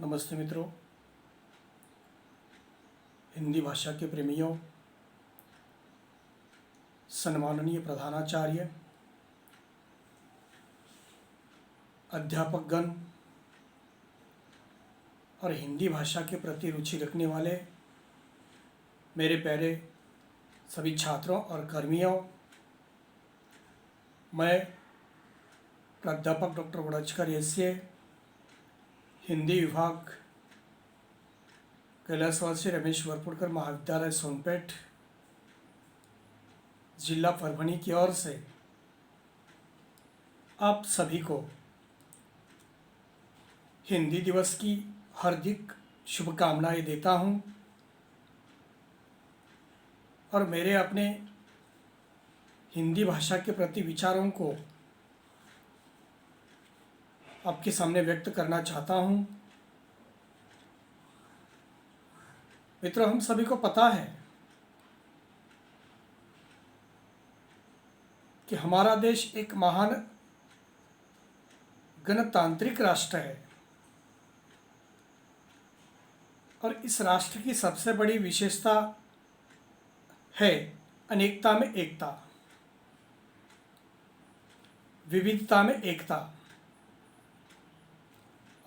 नमस्ते मित्रों, हिंदी भाषा के प्रेमियों, सम्माननीय प्रधानाचार्य, अध्यापकगण और हिंदी भाषा के प्रति रुचि रखने वाले मेरे प्यारे सभी छात्रों और कर्मियों, मैं प्राध्यापक डॉक्टर वड़चकर एस.ए. हिंदी विभाग कैलाशवासी रमेश वरपुड़कर महाविद्यालय सोनपेट जिला परभणी की ओर से आप सभी को हिंदी दिवस की हार्दिक शुभकामनाएं देता हूं और मेरे अपने हिंदी भाषा के प्रति विचारों को आपके सामने व्यक्त करना चाहता हूं। मित्रों, हम सभी को पता है कि हमारा देश एक महान गणतांत्रिक राष्ट्र है और इस राष्ट्र की सबसे बड़ी विशेषता है अनेकता में एकता, विविधता में एकता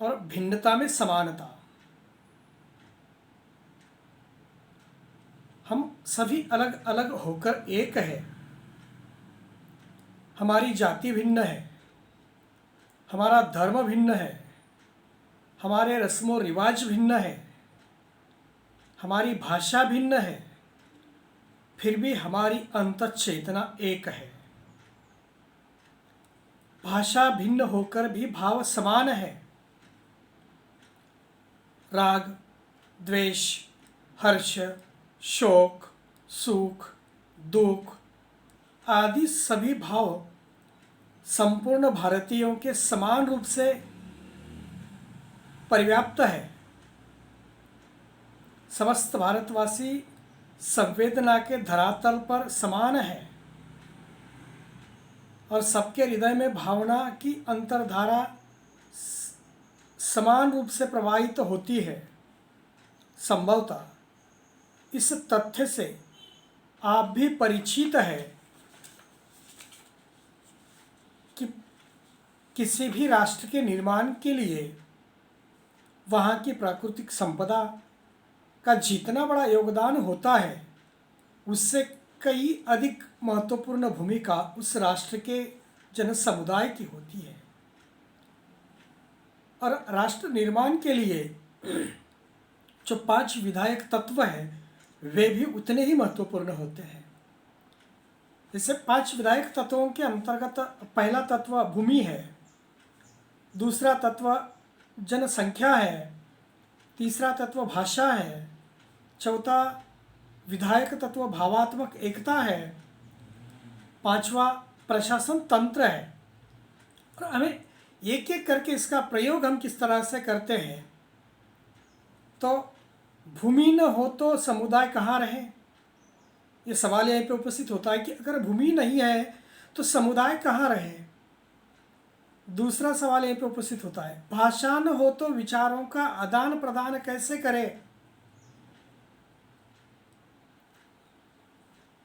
और भिन्नता में समानता। हम सभी अलग अलग होकर एक है। हमारी जाति भिन्न है, हमारा धर्म भिन्न है, हमारे रस्मों रिवाज भिन्न है, हमारी भाषा भिन्न है, फिर भी हमारी अंतःचेतना एक है। भाषा भिन्न होकर भी भाव समान है। राग, द्वेष, हर्ष, शोक, सुख, दुख आदि सभी भाव संपूर्ण भारतीयों के समान रूप से पर्याप्त है। समस्त भारतवासी संवेदना के धरातल पर समान है और सबके हृदय में भावना की अंतर्धारा समान रूप से प्रवाहित होती है। संभवतः इस तथ्य से आप भी परिचित है कि किसी भी राष्ट्र के निर्माण के लिए वहाँ की प्राकृतिक संपदा का जितना बड़ा योगदान होता है, उससे कई अधिक महत्वपूर्ण भूमिका उस राष्ट्र के जन समुदाय की होती है। और राष्ट्र निर्माण के लिए जो 5 विधायक तत्व हैं, वे भी उतने ही महत्वपूर्ण होते हैं। जैसे 5 विधायक तत्वों के अंतर्गत पहला तत्व भूमि है, दूसरा तत्व जनसंख्या है, तीसरा तत्व भाषा है, चौथा विधायक तत्व भावात्मक एकता है, पांचवा प्रशासन तंत्र है। और हमें एक एक करके इसका प्रयोग हम किस तरह से करते हैं, तो भूमि न हो तो समुदाय कहाँ रहे, ये सवाल यहीं पे उपस्थित होता है कि अगर भूमि नहीं है तो समुदाय कहाँ रहे। दूसरा सवाल यहीं पे उपस्थित होता है, भाषा न हो तो विचारों का आदान प्रदान कैसे करें।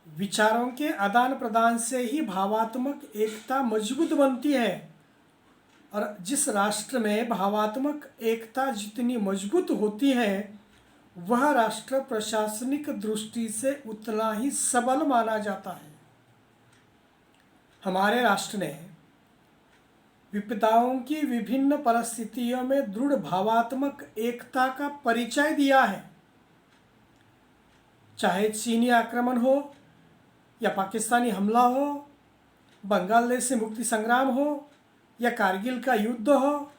विचारों के आदान प्रदान से ही भावात्मक एकता मजबूत बनती है और जिस राष्ट्र में भावात्मक एकता जितनी मजबूत होती है, वह राष्ट्र प्रशासनिक दृष्टि से उतना ही सबल माना जाता है। हमारे राष्ट्र ने विपदाओं की विभिन्न परिस्थितियों में दृढ़ भावात्मक एकता का परिचय दिया है। चाहे चीनी आक्रमण हो या पाकिस्तानी हमला हो, बांग्लादेश से मुक्ति संग्राम हो या कारगिल का युद्ध हो,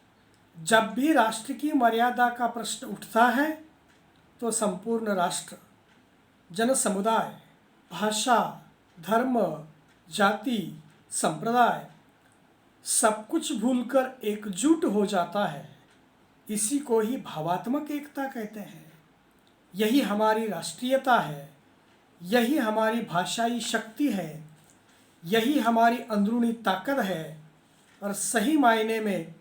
जब भी राष्ट्र की मर्यादा का प्रश्न उठता है तो संपूर्ण राष्ट्र, जन समुदाय, भाषा, धर्म, जाति, संप्रदाय सब कुछ भूलकर एकजुट हो जाता है। इसी को ही भावात्मक एकता कहते हैं। यही हमारी राष्ट्रीयता है, यही हमारी भाषाई शक्ति है, यही हमारी अंदरूनी ताकत है और सही मायने में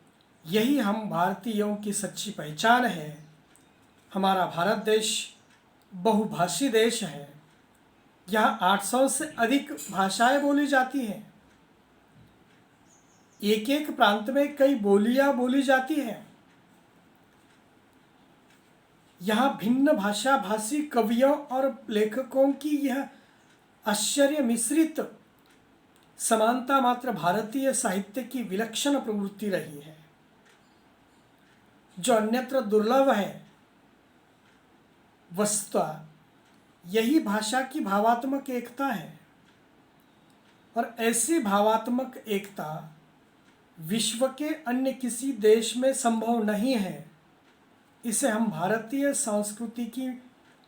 यही हम भारतीयों की सच्ची पहचान है। हमारा भारत देश बहुभाषी देश है। यहाँ 800 से अधिक भाषाएं बोली जाती हैं। एक एक प्रांत में कई बोलियां बोली जाती हैं। यहाँ भिन्न भाषा भाषी कवियों और लेखकों की यह आश्चर्य मिश्रित समानता मात्र भारतीय साहित्य की विलक्षण प्रवृत्ति रही है, जो अन्यत्र दुर्लभ है। वस्तुतः यही भाषा की भावात्मक एकता है, और ऐसी भावात्मक एकता विश्व के अन्य किसी देश में संभव नहीं है। इसे हम भारतीय संस्कृति की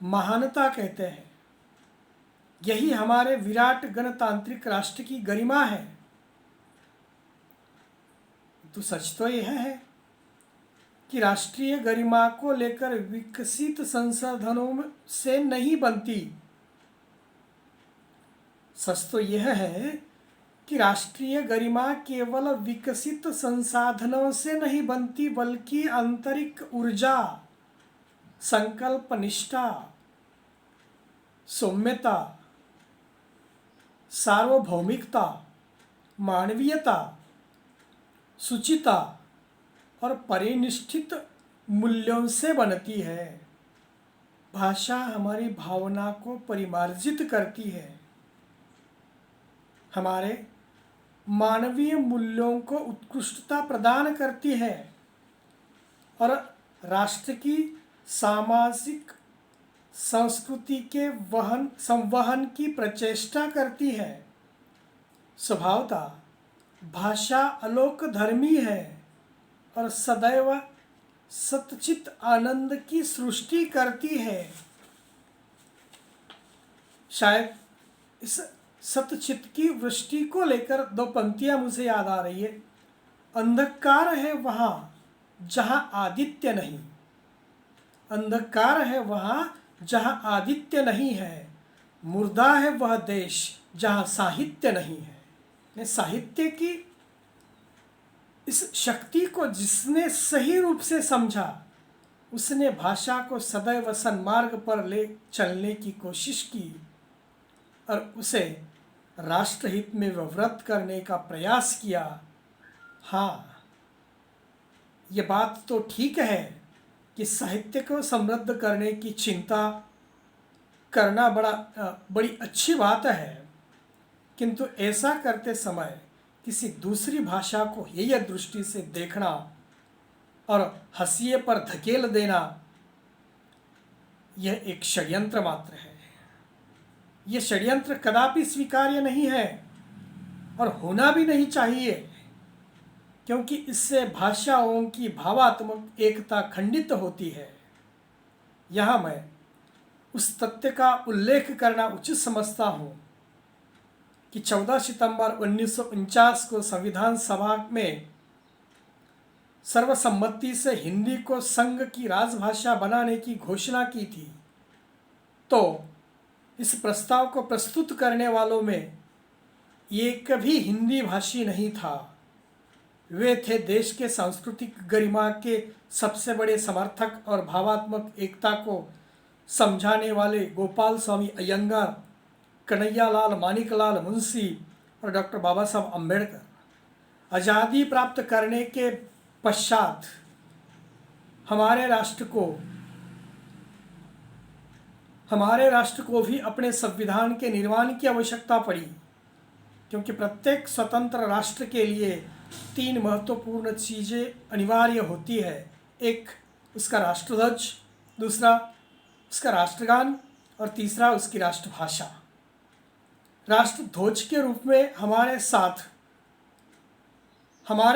महानता कहते हैं। यही हमारे विराट गणतांत्रिक राष्ट्र की गरिमा है। तो सच तो यह है कि राष्ट्रीय गरिमा को लेकर विकसित संसाधनों से नहीं बनती। सच तो यह है कि राष्ट्रीय गरिमा केवल विकसित संसाधनों से नहीं बनती, बल्कि आंतरिक ऊर्जा, संकल्प निष्ठा, सौम्यता, सार्वभौमिकता, मानवीयता, शुचिता और परिनिष्ठित मूल्यों से बनती है। भाषा हमारी भावना को परिमार्जित करती है, हमारे मानवीय मूल्यों को उत्कृष्टता प्रदान करती है और राष्ट्र की सामाजिक संस्कृति के संवहन की प्रचेष्टा करती है। स्वभावतः भाषा अलोक धर्मी है और सदैव सतचित आनंद की सृष्टि करती है। शायद इस सतचित की वृष्टि को लेकर दो पंक्तियां मुझे याद आ रही है। अंधकार है वहाँ जहाँ आदित्य नहीं, अंधकार है वहाँ जहाँ आदित्य नहीं है, मुर्दा है वह देश जहाँ साहित्य नहीं है। साहित्य की इस शक्ति को जिसने सही रूप से समझा, उसने भाषा को सदैव सन्मार्ग पर ले चलने की कोशिश की और उसे राष्ट्रहित में व्यवहृत करने का प्रयास किया। हाँ, ये बात तो ठीक है कि साहित्य को समृद्ध करने की चिंता करना बड़ी अच्छी बात है, किंतु ऐसा करते समय किसी दूसरी भाषा को हेय दृष्टि से देखना और हंसिए पर धकेल देना, यह एक षड्यंत्र मात्र है। यह षड्यंत्र कदापि स्वीकार्य नहीं है और होना भी नहीं चाहिए, क्योंकि इससे भाषाओं की भावात्मक एकता खंडित होती है। यहाँ मैं उस तथ्य का उल्लेख करना उचित समझता हूँ कि 14 सितंबर 1949 को संविधान सभा में सर्वसम्मति से हिंदी को संघ की राजभाषा बनाने की घोषणा की थी, तो इस प्रस्ताव को प्रस्तुत करने वालों में एक भी हिंदी भाषी नहीं था। वे थे देश के सांस्कृतिक गरिमा के सबसे बड़े समर्थक और भावात्मक एकता को समझाने वाले गोपाल स्वामी अयंगार, कन्हैयालाल मानिकलाल मुंशी और डॉक्टर बाबा साहब अम्बेडकर। आज़ादी प्राप्त करने के पश्चात हमारे राष्ट्र को भी अपने संविधान के निर्माण की आवश्यकता पड़ी, क्योंकि प्रत्येक स्वतंत्र राष्ट्र के लिए 3 महत्वपूर्ण चीज़ें अनिवार्य होती है। एक उसका राष्ट्रध्वज, दूसरा उसका राष्ट्रगान और तीसरा उसकी राष्ट्रभाषा। राष्ट्रध्वज के रूप में हमारे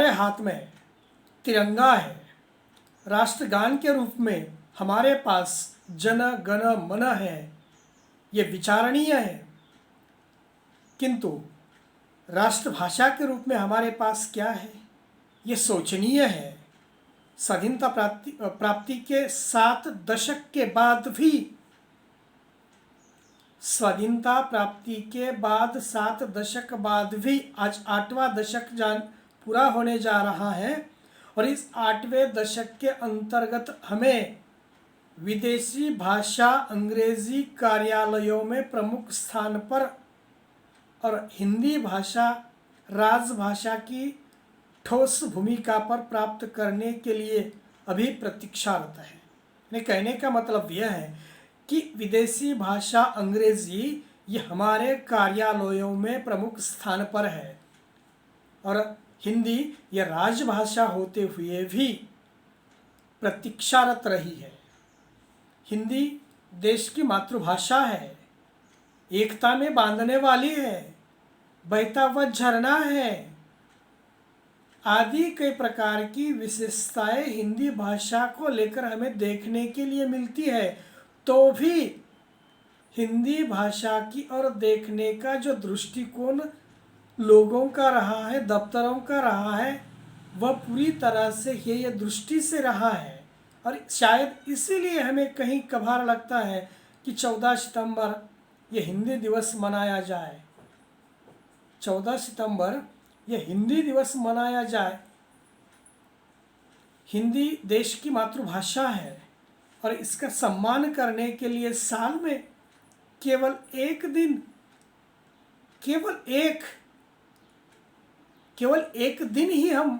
हाथ में तिरंगा है। राष्ट्रगान के रूप में हमारे पास जन गण मन है। ये विचारणीय है, किंतु राष्ट्रभाषा के रूप में हमारे पास क्या है, ये सोचनीय है। स्वाधीनता प्राप्ति के 7 दशक के बाद भी, स्वाधीनता प्राप्ति के बाद 7 दशक बाद भी आज 8वां दशक पूरा होने जा रहा है और इस 8वें दशक के अंतर्गत हमें विदेशी भाषा अंग्रेजी कार्यालयों में प्रमुख स्थान पर और हिंदी भाषा राजभाषा की ठोस भूमिका पर प्राप्त करने के लिए अभी प्रतीक्षारत है। यानी कहने का मतलब यह है कि विदेशी भाषा अंग्रेजी ये हमारे कार्यालयों में प्रमुख स्थान पर है और हिंदी यह राजभाषा होते हुए भी प्रतीक्षारत रही है। हिंदी देश की मातृभाषा है, एकता में बांधने वाली है, बहता हुआ झरना है आदि कई प्रकार की विशेषताएं हिंदी भाषा को लेकर हमें देखने के लिए मिलती है। तो भी हिंदी भाषा की ओर देखने का जो दृष्टिकोण लोगों का रहा है, दफ्तरों का रहा है, वह पूरी तरह से ये दृष्टि से रहा है और शायद इसीलिए हमें कहीं कभार लगता है कि 14 सितंबर ये हिंदी दिवस मनाया जाए। 14 सितंबर ये हिंदी दिवस मनाया जाए। हिंदी देश की मातृभाषा है और इसका सम्मान करने के लिए साल में केवल एक दिन, केवल एक दिन ही हम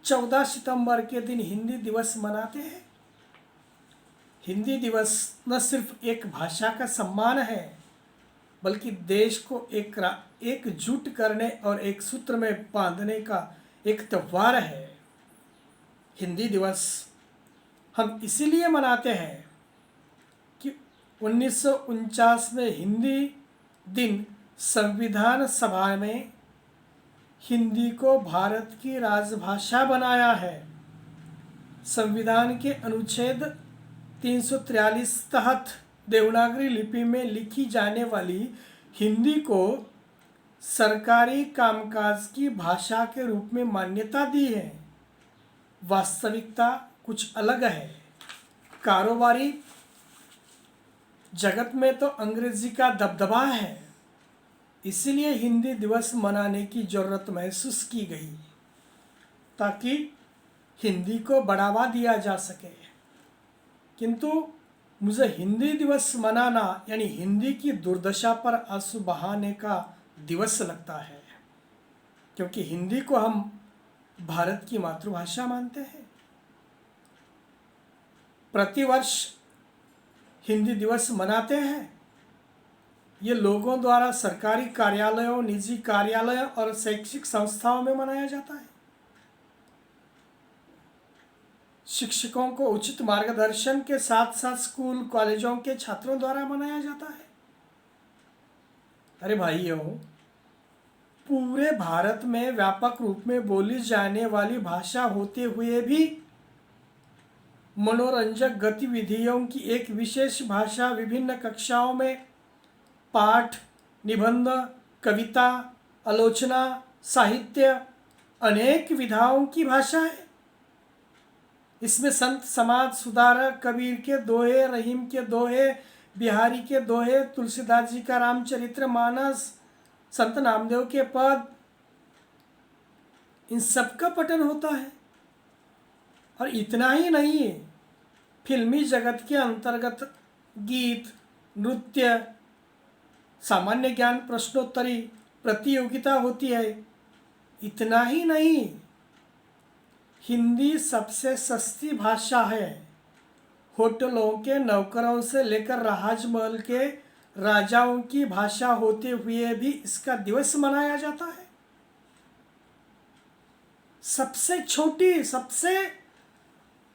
14 सितंबर के दिन हिंदी दिवस मनाते हैं। हिंदी दिवस न सिर्फ एक भाषा का सम्मान है बल्कि देश को एकजुट करने और एक सूत्र में बांधने का एक त्यौहार है। हिंदी दिवस हम इसीलिए मनाते हैं कि 1949 में हिंदी दिन संविधान सभा में हिंदी को भारत की राजभाषा बनाया है। संविधान के अनुच्छेद 343 तहत देवनागरी लिपि में लिखी जाने वाली हिंदी को सरकारी कामकाज की भाषा के रूप में मान्यता दी है। वास्तविकता कुछ अलग है। कारोबारी जगत में तो अंग्रेजी का दबदबा है, इसलिए हिंदी दिवस मनाने की जरूरत महसूस की गई ताकि हिंदी को बढ़ावा दिया जा सके। किंतु मुझे हिंदी दिवस मनाना यानी हिंदी की दुर्दशा पर आंसू बहाने का दिवस लगता है, क्योंकि हिंदी को हम भारत की मातृभाषा मानते हैं। प्रतिवर्ष हिंदी दिवस मनाते हैं। ये लोगों द्वारा सरकारी कार्यालयों, निजी कार्यालयों और शैक्षिक संस्थाओं में मनाया जाता है। शिक्षकों को उचित मार्गदर्शन के साथ साथ स्कूल कॉलेजों के छात्रों द्वारा मनाया जाता है। अरे भाइयों, पूरे भारत में व्यापक रूप में बोली जाने वाली भाषा होते हुए भी मनोरंजक गतिविधियों की एक विशेष भाषा विभिन्न कक्षाओं में पाठ, निबंध, कविता, आलोचना, साहित्य अनेक विधाओं की भाषा है। इसमें संत समाज सुधारक कबीर के दोहे, रहीम के दोहे, बिहारी के दोहे, तुलसीदास जी का रामचरित्र मानस, संत नामदेव के पद, इन सब का पठन होता है। और इतना ही नहीं, फिल्मी जगत के अंतर्गत गीत, नृत्य, सामान्य ज्ञान प्रश्नोत्तरी प्रतियोगिता होती है। इतना ही नहीं, हिंदी सबसे सस्ती भाषा है। होटलों के नौकरों से लेकर राजमहल के राजाओं की भाषा होते हुए भी इसका दिवस मनाया जाता है। सबसे छोटी, सबसे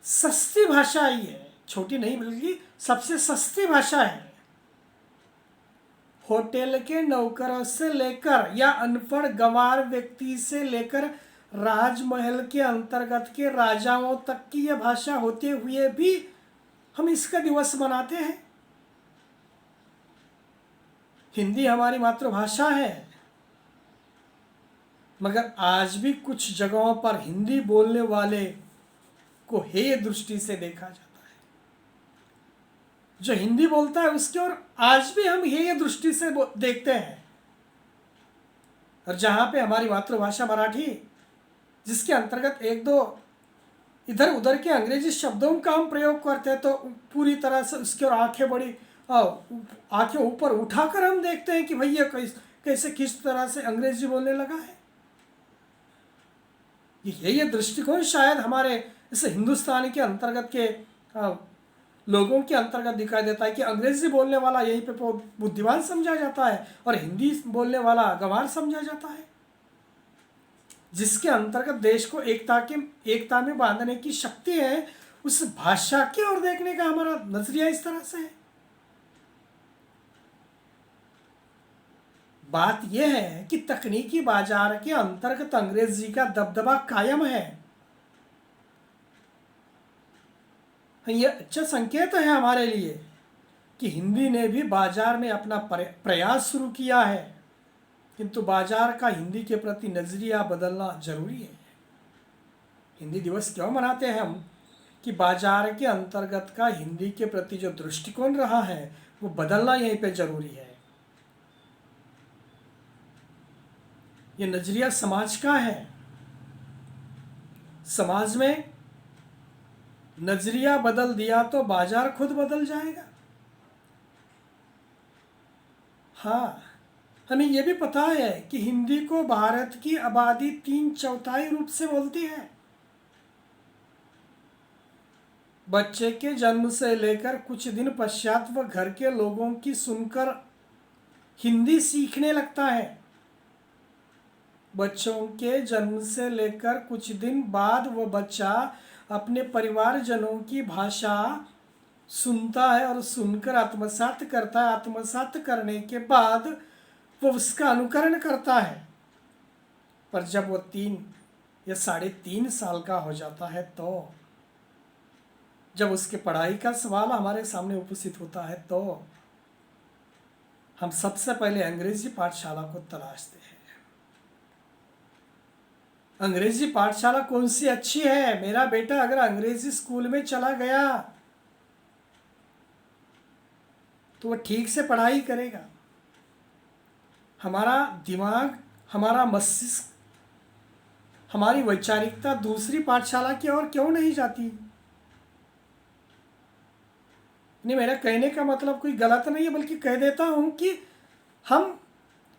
सस्ती भाषा ही है, छोटी नहीं बल्कि सबसे सस्ती भाषा है। होटल के नौकरों से लेकर या अनपढ़ गंवार व्यक्ति से लेकर राजमहल के अंतर्गत के राजाओं तक की यह भाषा होते हुए भी हम इसका दिवस मनाते हैं। हिंदी हमारी मातृभाषा है, मगर आज भी कुछ जगहों पर हिंदी बोलने वाले को हेय दृष्टि से देखा जाता है। जो हिंदी बोलता है उसकी ओर आज भी हम हेय दृष्टि से देखते हैं। और जहाँ पे हमारी मातृभाषा मराठी, जिसके अंतर्गत एक दो इधर उधर के अंग्रेजी शब्दों का हम प्रयोग करते हैं तो पूरी तरह से उसकी ओर आंखें बड़ी आंखें ऊपर उठाकर हम देखते हैं कि भैया कैसे किस तरह से अंग्रेजी बोलने लगा है। ये दृष्टिकोण शायद हमारे इस हिंदुस्तान के अंतर्गत के लोगों के अंतर्गत दिखाई देता है कि अंग्रेजी बोलने वाला यहीं पे बुद्धिमान समझा जाता है और हिंदी बोलने वाला गंवार समझा जाता है, जिसके अंतर्गत देश को एकता में बांधने की शक्ति है। उस भाषा की ओर देखने का हमारा नजरिया इस तरह से है। बात यह है कि तकनीकी बाजार के अंतर्गत अंग्रेजी का दबदबा कायम है। यह अच्छा संकेत है हमारे लिए कि हिंदी ने भी बाजार में अपना प्रयास शुरू किया है, किंतु बाजार का हिंदी के प्रति नजरिया बदलना जरूरी है। हिंदी दिवस क्यों मनाते हैं हम? कि बाजार के अंतर्गत का हिंदी के प्रति जो दृष्टिकोण रहा है वो बदलना यहीं पे जरूरी है। ये नजरिया समाज का है। समाज में नजरिया बदल दिया तो बाजार खुद बदल जाएगा। हाँ, हमें यह भी पता है कि हिंदी को भारत की आबादी 3/4 रूप से बोलती है। बच्चे के जन्म से लेकर कुछ दिन पश्चात वह घर के लोगों की सुनकर हिंदी सीखने लगता है। बच्चों के जन्म से लेकर कुछ दिन बाद वह बच्चा अपने परिवारजनों की भाषा सुनता है और सुनकर आत्मसात करता है। आत्मसात करने के बाद वह उसका अनुकरण करता है। पर जब वो 3 या 3.5 साल का हो जाता है तो जब उसके पढ़ाई का सवाल हमारे सामने उपस्थित होता है तो हम सबसे पहले अंग्रेजी पाठशाला को तलाशते हैं। अंग्रेजी पाठशाला कौन सी अच्छी है? मेरा बेटा अगर अंग्रेजी स्कूल में चला गया तो वह ठीक से पढ़ाई करेगा। हमारा दिमाग, हमारा मस्तिष्क, हमारी वैचारिकता दूसरी पाठशाला की ओर क्यों नहीं जाती? नहीं, मेरा कहने का मतलब कोई गलत नहीं है, बल्कि कह देता हूं कि हम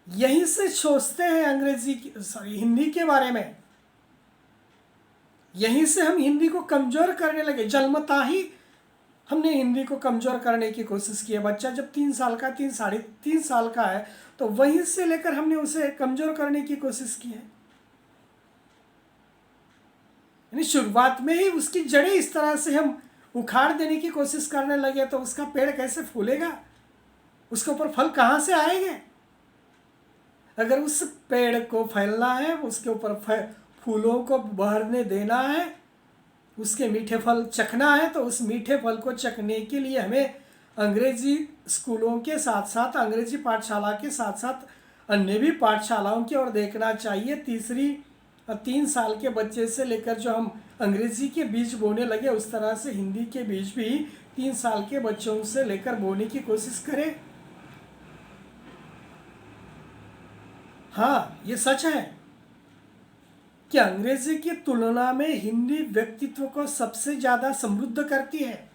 यहीं से सोचते हैं हिंदी के बारे में। यहीं से हम हिंदी को कमज़ोर करने लगे। जन्मता ही हमने हिंदी को कमज़ोर करने की कोशिश की है। बच्चा जब 3 साल का 3-3.5 साल का है तो वहीं से लेकर हमने उसे कमज़ोर करने की कोशिश की है। यानी शुरुआत में ही उसकी जड़ें इस तरह से हम उखाड़ देने की कोशिश करने लगे तो उसका पेड़ कैसे फूलेगा? उसके ऊपर फल कहाँ से आएंगे? अगर उस पेड़ को फैलना है, उसके ऊपर फूलों को बहरने देना है, उसके मीठे फल चखना है, तो उस मीठे फल को चखने के लिए हमें अंग्रेजी स्कूलों के साथ साथ, अंग्रेजी पाठशाला के साथ साथ अन्य भी पाठशालाओं की ओर देखना चाहिए। 3 साल के बच्चे से लेकर जो हम अंग्रेजी के बीज बोने लगे, उस तरह से हिंदी के बीज भी 3 साल के बच्चों से लेकर बोने की कोशिश करें। हाँ, ये सच है कि अंग्रेजी की तुलना में हिंदी व्यक्तित्व को सबसे ज़्यादा समृद्ध करती है।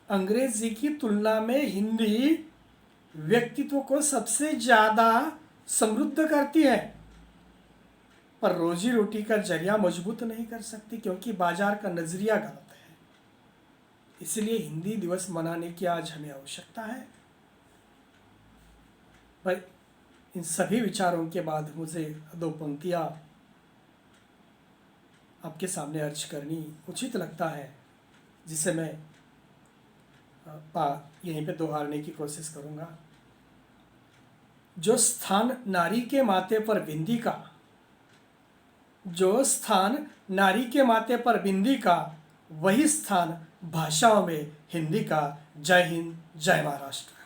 अंग्रेजी की तुलना में हिंदी व्यक्तित्व को सबसे ज़्यादा समृद्ध करती है, पर रोजी रोटी का जरिया मजबूत नहीं कर सकती, क्योंकि बाजार का नजरिया गलत है। इसलिए हिंदी दिवस मनाने की आज हमें आवश्यकता है। भाई, इन सभी विचारों के बाद मुझे 2 पंक्तियाँ आपके सामने अर्ज करनी उचित लगता है, जिसे मैं यहीं पे दोहराने की कोशिश करूँगा। जो स्थान नारी के माथे पर बिंदी का, जो स्थान नारी के माथे पर बिंदी का, वही स्थान भाषाओं में हिंदी का। जय हिंद, जय महाराष्ट्र।